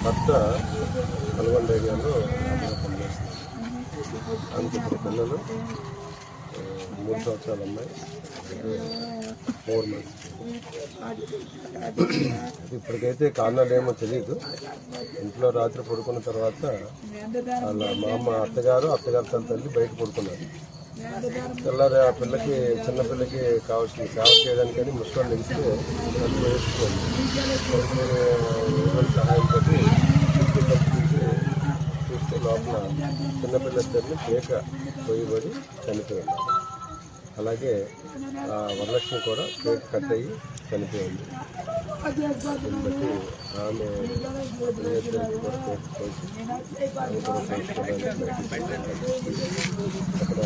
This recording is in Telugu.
భర్త నల్గొండ ఏరియాలో పనిచేస్తున్నారు. ఆమెకి ఇప్పుడు పిల్లలు 3 సంవత్సరాల అమ్మాయి, 4 months. ఇప్పటికైతే కారణాలు ఏమో తెలియదు. ఇంట్లో రాత్రి పడుకున్న తర్వాత వాళ్ళ మామ అత్తగారు తల్లి బయట పడుకున్నారు. తెల్లారి ఆ పిల్లకి చిన్నపిల్లకి కావాల్సిన సేవ చేయడానికని ముసలి నిలిస్తే తల్లి వేసుకోండి సహాయంతో చూస్తే లోపల చిన్నపిల్లద్దరిని కేక పోయిబడి చనిపోయింది. అలాగే వరలక్ష్మి కూడా కేక్ కట్ అయ్యి చనిపోయింది. దీన్ని బట్టి ఆమె పిల్లద్దరికి కూడా కేక్ పోసి ఆమె కూడా చేసుకోవడానికి అక్కడ